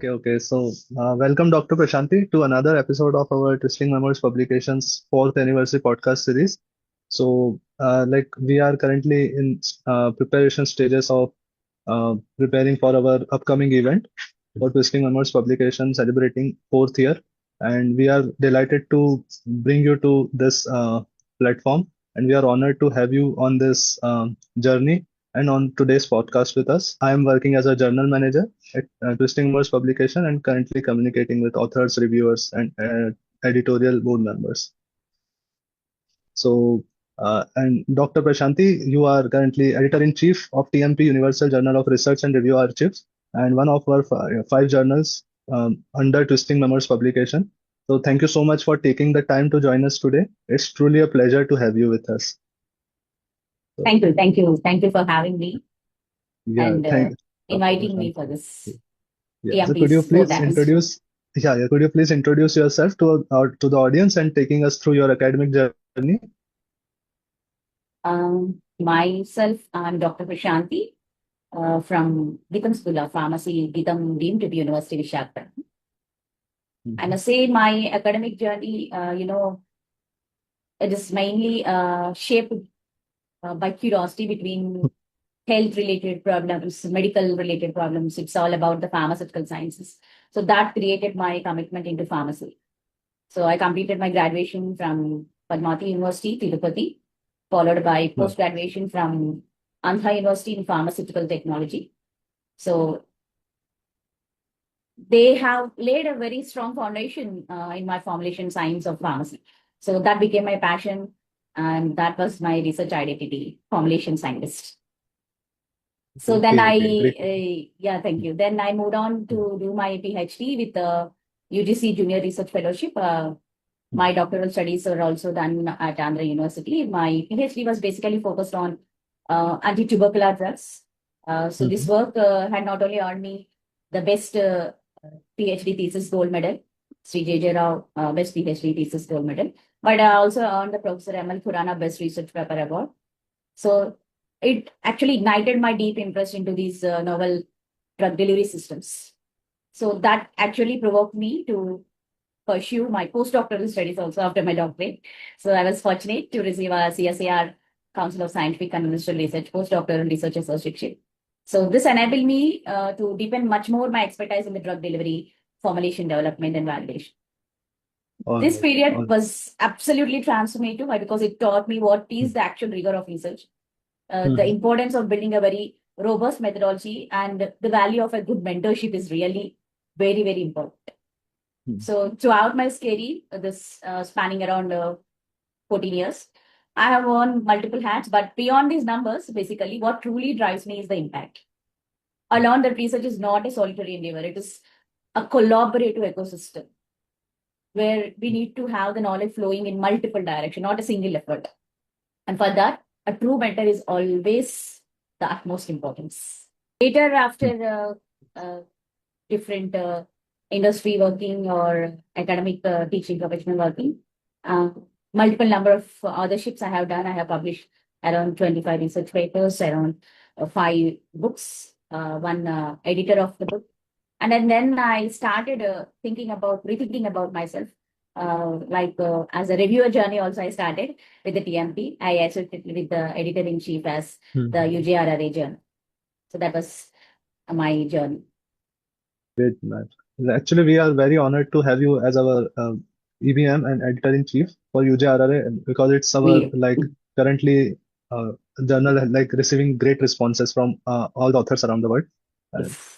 Okay. Welcome, Dr. Prashanthi, to another episode of our Twisting Memoirs Publications fourth anniversary podcast series. We are currently in preparation stages of preparing for our upcoming event for Twisting Memoirs Publication celebrating fourth year, and we are delighted to bring you to this platform, and we are honored to have you on this journey and on today's podcast with us. I am working as a journal manager at Twisting Memoirs Publication and currently communicating with authors, reviewers, and editorial board members. And Dr. Prashanti, you are currently editor-in-chief of TMP Universal Journal of Research and Review Archives, and one of our five journals under Twisting Memoirs Publication. So thank you so much for taking the time to join us today. It's truly a pleasure to have you with us. Thank you for having me Yeah, and thank inviting me for this Yeah. So TMP's fourth anniversary. could you please introduce yourself to the audience and taking us through your academic journey? Myself, I'm Dr. Prashanthi from Githam School of Pharmacy, Githam deemed to be University Visakhapatnam. I must say my academic journey, it is mainly shaped by curiosity between health-related problems, medical-related problems. It's all about the pharmaceutical sciences. So that created my commitment into pharmacy. So I completed my graduation from Padmavati University, Tirupati, followed by post-graduation from Andhra University in pharmaceutical technology. So they have laid a very strong foundation in my formulation science of pharmacy. So that became my passion, and that was my research identity, formulation scientist. So then thank you. Then I moved on to do my PhD with the UGC Junior Research Fellowship. My doctoral studies are also done at Andhra University. My PhD was basically focused on anti-tubercular drugs. So this work had not only earned me the best PhD thesis gold medal, Sri J.J. Rao best PhD thesis gold medal, but I also earned the Professor M.L. Khurana Best Research Paper Award. So it actually ignited my deep interest into these novel drug delivery systems. So that actually provoked me to pursue my postdoctoral studies also after my doctorate. So I was fortunate to receive a CSAR, Council of Scientific and Industrial Research postdoctoral research associateship. So this enabled me to deepen much more my expertise in the drug delivery, formulation development, and validation. This period was absolutely transformative because it taught me what is the actual rigor of research, the importance of building a very robust methodology, and the value of a good mentorship is really very, very important. So throughout my career, this spanning around 14 years, I have worn multiple hats, but beyond these numbers, basically what truly drives me is the impact. I learned that research is not a solitary endeavor. It is a collaborative ecosystem where we need to have the knowledge flowing in multiple directions, not a single effort. And for that, a true mentor is always the utmost importance. Later, after different industry working or academic teaching professional working, multiple number of authorships I have done. I have published around 25 research papers, around 5 books, one editor of the book. And then I started rethinking about myself. As a reviewer journey also I started with the TMP. I associated with the editor-in-chief as the UJRRA journal. So that was my journey. Great, man. Actually, we are very honored to have you as our EBM and editor-in-chief for UJRRA because it's our currently journal receiving great responses from all the authors around the world.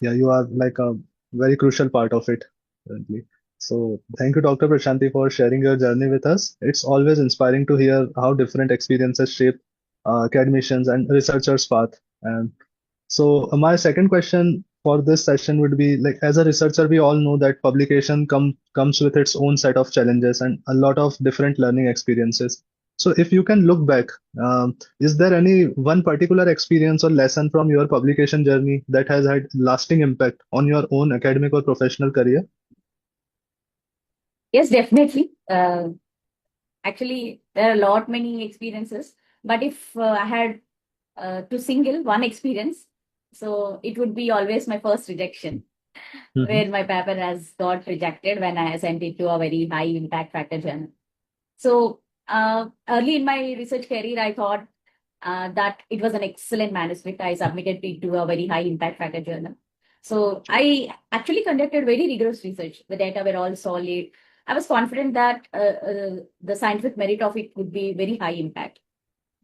Yeah, you are like a very crucial part of it currently. So thank you, Dr. Prashanti, for sharing your journey with us. It's always inspiring to hear how different experiences shape academicians and researchers' path. And so my second question for this session would be like, as a researcher, we all know that publication comes with its own set of challenges and a lot of different learning experiences. So if you can look back, is there any one particular experience or lesson from your publication journey that has had lasting impact on your own academic or professional career? Yes, definitely. Actually, there are many experiences, but if I had to single one experience, so it would be always my first rejection. Mm-hmm. where my paper has got rejected when I sent it to a very high impact factor journal. So early in my research career, I thought that it was an excellent manuscript. I submitted it to a very high impact factor journal. So I actually conducted very rigorous research. The data were all solid. I was confident that the scientific merit of it would be very high impact.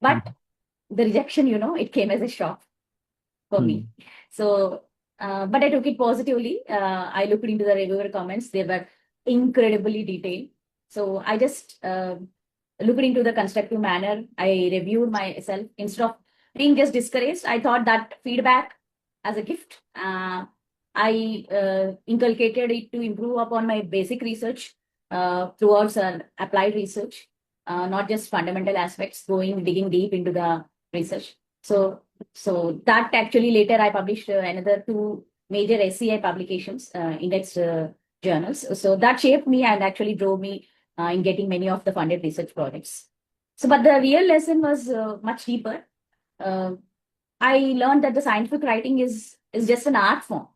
But the rejection, it came as a shock for Mm-hmm. me. So, but I took it positively. I looked into the reviewer comments. They were incredibly detailed. So I just looked into the constructive manner. I reviewed myself instead of being just discouraged. I thought that feedback as a gift. I inculcated it to improve upon my basic research towards applied research, not just fundamental aspects, digging deep into the research. So that actually later I published another two major SCI publications, indexed journals. So that shaped me and actually drove me in getting many of the funded research projects. So, but the real lesson was much deeper. Uh, I learned that the scientific writing is just an art form.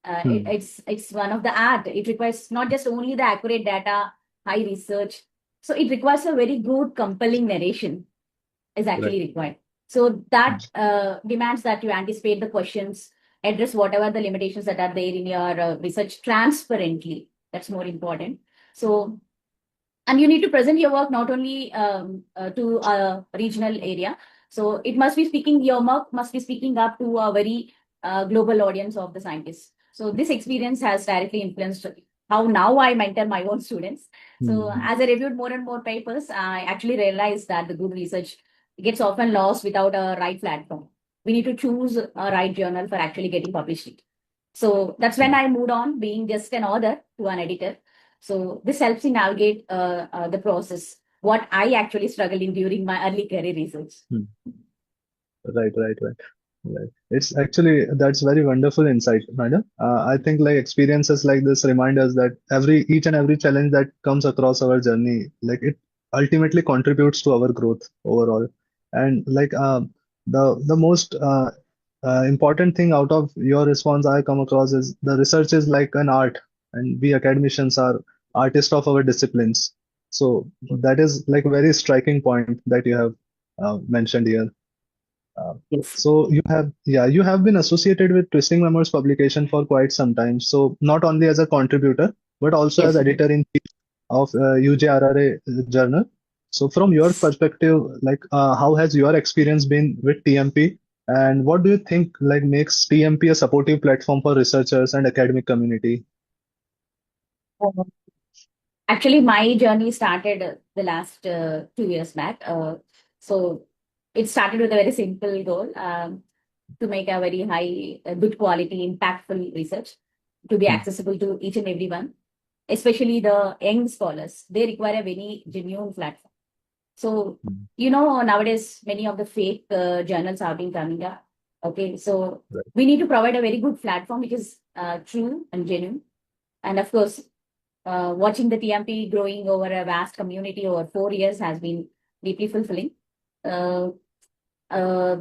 It's one of the art. It requires not just only the accurate data, high research. So it requires a very good, compelling narration is Right. actually required. So that demands that you anticipate the questions, address whatever the limitations that are there in your research transparently. That's more important. So, and you need to present your work not only to a regional area. So it must be your work must be speaking up to a very global audience of the scientists. So this experience has directly influenced how now I mentor my own students. So Mm-hmm. as I reviewed more and more papers, I actually realized that the good research gets often lost without a right platform. We need to choose a right journal for actually getting published it. So that's when I moved on, being just an author to an editor. So this helps me navigate the process, what I actually struggled in during my early career research. Right, right, right. Right. It's actually that's very wonderful insight, madam. I think like experiences like this remind us that each and every challenge that comes across our journey, like it ultimately contributes to our growth overall. And like the most important thing out of your response I come across is the research is like an art, and we academicians are artists of our disciplines. So that is like a very striking point that you have mentioned here. Uh, Yes. so you have been associated with Twisting Memoirs publication for quite some time. So not only as a contributor, but also as Yes. editor-in-chief of UJRRA journal. So from your perspective, like how has your experience been with TMP, and what do you think like makes TMP a supportive platform for researchers and academic community? Actually, my journey started the last 2 years back. So it started with a very simple goal, to make a very high, good quality, impactful research to be Hmm. accessible to each and everyone, especially the young scholars. They require a very genuine platform. So, Hmm. nowadays, many of the fake journals have been coming up. Okay, so Right. we need to provide a very good platform which is true and genuine. And of course, watching the TMP growing over a vast community over 4 years has been deeply fulfilling. Uh, uh,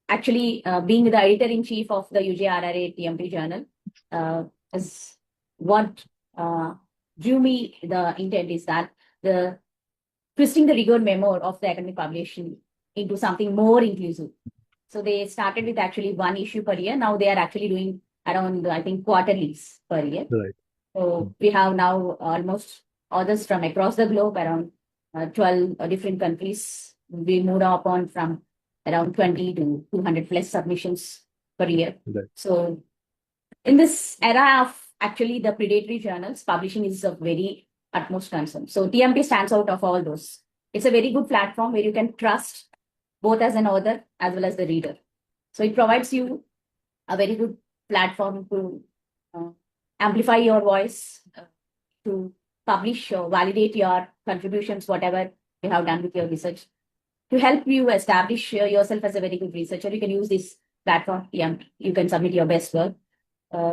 Actually, being the editor-in-chief of the UJRRA TMP journal uh, is what uh, drew me. The intent is that the twisting the rigor memo of the academic publication into something more inclusive. So they started with actually one issue per year. Now they are actually doing around, I think, quarterlies per year. Right. So we have now almost authors from across the globe, around 12 different countries. We moved up on from around 20 to 200 plus submissions per year. Right. So in this era of actually the predatory journals, publishing is of very utmost concern. So TMP stands out of all those. It's a very good platform where you can trust both as an author as well as the reader. So it provides you a very good platform to uh, amplify your voice, to publish or validate your contributions, whatever you have done with your research. To help you establish yourself as a very good researcher, you can use this platform. Yeah, you can submit your best work.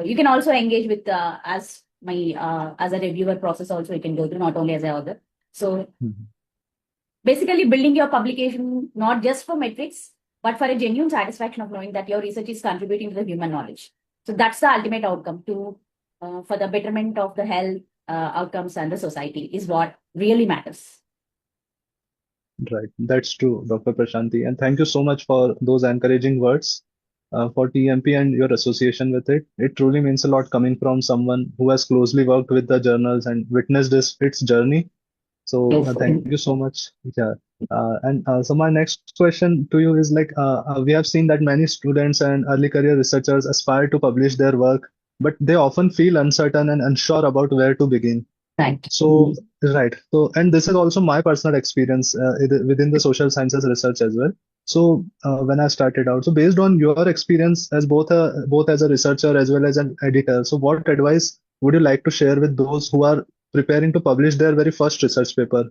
You can also engage with as a reviewer process. Also, you can go through not only as an author. So Mhm. basically, building your publication not just for metrics, but for a genuine satisfaction of knowing that your research is contributing to the human knowledge. So that's the ultimate outcome, to for the betterment of the health outcomes and the society is what really matters. Right, that's true, Dr. Prashanti. And thank you so much for those encouraging words for TMP and your association with it. It truly means a lot coming from someone who has closely worked with the journals and witnessed its journey. So Yes. thank you so much. Yeah. So my next question to you is like, we have seen that many students and early career researchers aspire to publish their work, but they often feel uncertain and unsure about where to begin. Right. So, right. So, and this is also my personal experience within the social sciences research as well. So, when I started out, so based on your experience as both as a researcher as well as an editor, so what advice would you like to share with those who are preparing to publish their very first research paper?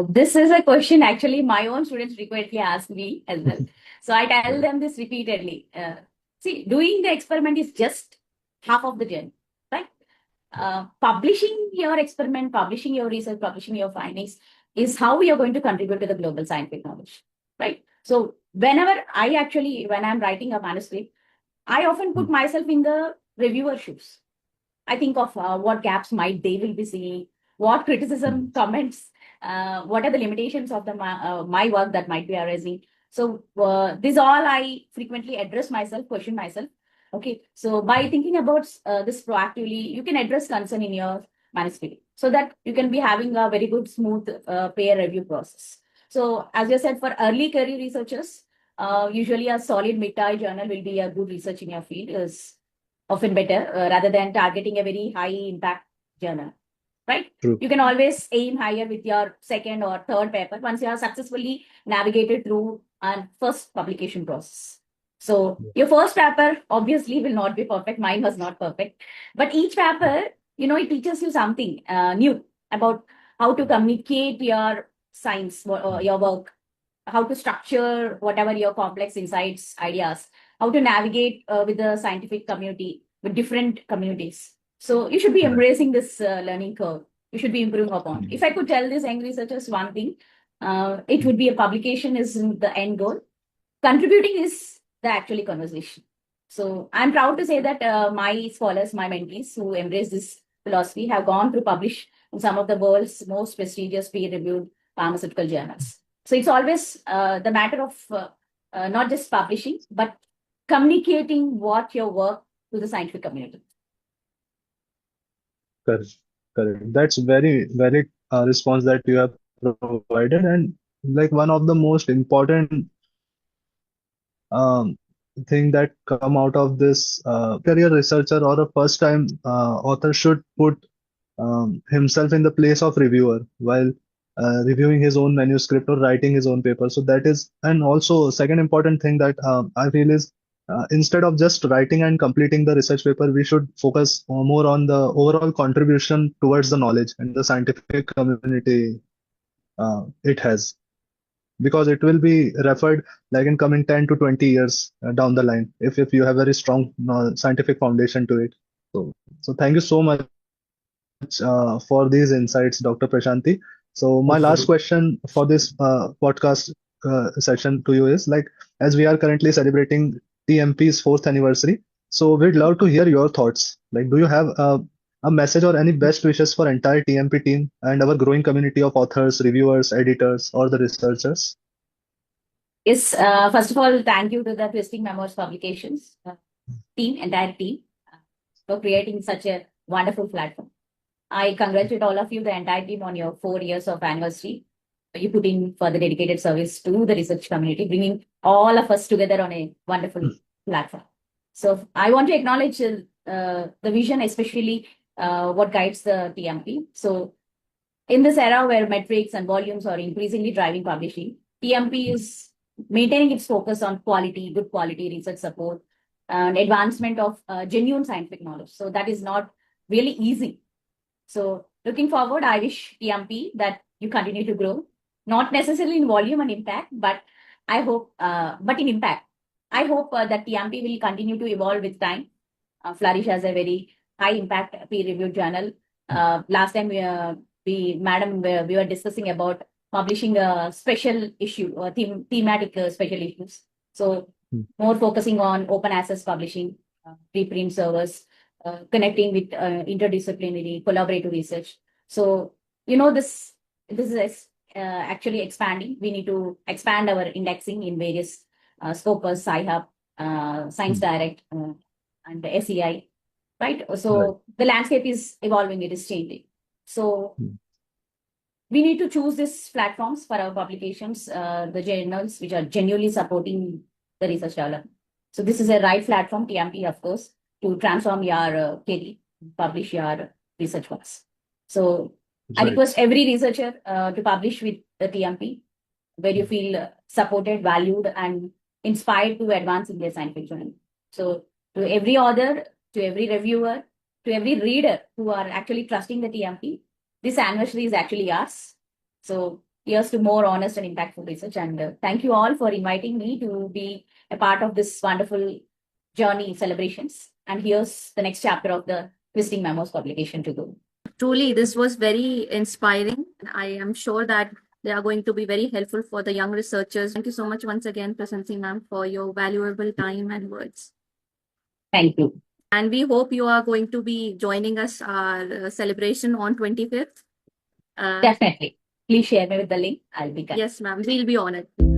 This is a question actually my own students frequently ask me as well. So I tell them this repeatedly. See, doing the experiment is just half of the journey, right? Publishing your experiment, publishing your research, publishing your findings is how you're going to contribute to the global scientific knowledge, right? So when I'm writing a manuscript, I often put myself in the reviewer shoes. I think of what gaps might they will be seeing, what criticism, comments, what are the limitations of my work that might be arising. So this all I frequently address myself, question myself. Okay, so by thinking about this proactively, you can address concern in your manuscript so that you can be having a very good, smooth peer review process. So as you said, for early career researchers, usually a solid mid-tier journal will be a good research in your field is often better rather than targeting a very high impact journal, right? True. You can always aim higher with your second or third paper once you have successfully navigated through a first publication process. So your first paper obviously will not be perfect. Mine was not perfect, but each paper, it teaches you something new about how to communicate your science, your work, how to structure whatever your complex insights, ideas, how to navigate with the scientific community, with different communities. So you should be embracing this learning curve. You should be improving upon. If I could tell these young researchers one thing, it would be a publication is the end goal. Contributing is the actually conversation. So I'm proud to say that my scholars, my mentees who embrace this philosophy have gone to publish in some of the world's most prestigious peer-reviewed pharmaceutical journals. So it's always the matter of not just publishing, but communicating what your work to the scientific community. Correct. Correct. That's very valid response that you have provided, and like one of the most important um, thing that come out of this career researcher or a first time author should put himself in the place of reviewer while reviewing his own manuscript or writing his own paper. So that is, and also second important thing that I feel is instead of just writing and completing the research paper, we should focus more on the overall contribution towards the knowledge and the scientific community it has, because it will be referred like in coming 10 to 20 years down the line if you have very strong scientific foundation to it. So thank you so much for these insights, Dr. Prashanti. So my last question for this podcast session to you is like, as we are currently celebrating TMP's fourth anniversary, so we'd love to hear your thoughts. Like, do you have a message or any best wishes for entire TMP team and our growing community of authors, reviewers, editors, or the researchers? Yes, first of all, thank you to the Twisting Memoirs Publications entire team, for creating such a wonderful platform. I congratulate all of you, the entire team, on your 4 years of anniversary. You put in for the dedicated service to the research community, bringing all of us together on a wonderful platform. So I want to acknowledge the vision, especially what guides the TMP. So in this era where metrics and volumes are increasingly driving publishing, TMP is maintaining its focus on quality, good quality research support, and advancement of genuine scientific knowledge. So that is not really easy. So looking forward, I wish TMP that you continue to grow, not necessarily in volume and impact, but I hope, but in impact. I hope that TMP will continue to evolve with time, flourish as a very high impact peer reviewed journal. Last time we were discussing about publishing a special issue or thematic special issues. So more focusing on open access publishing, preprint servers, connecting with interdisciplinary collaborative research. So, this is actually expanding. We need to expand our indexing in various Scopus, Sci-Hub, Science Hmm. Direct, and SEI, right? Right. So the landscape is evolving, it is changing. So Hmm. we need to choose these platforms for our publications, the journals which are genuinely supporting the research development. So this is a right platform, TMP, of course, to transform your career, publish your research works. So I Right. request every researcher to publish with the TMP, where you feel supported, valued, and inspired to advance in their scientific journey. So to every author, to every reviewer, to every reader who are actually trusting the TMP, this anniversary is actually yours. So here's to more honest and impactful research. And thank you all for inviting me to be a part of this wonderful journey celebrations. And here's the next chapter of the Twisting Memoirs publication to go. Truly, this was very inspiring. I am sure that they are going to be very helpful for the young researchers. Thank you so much once again, Prasanthi ma'am, for your valuable time and words. Thank you. And we hope you are going to be joining us our celebration on 25th. Definitely. Please share me with the link. I'll be. Yes, ma'am. We'll be on it.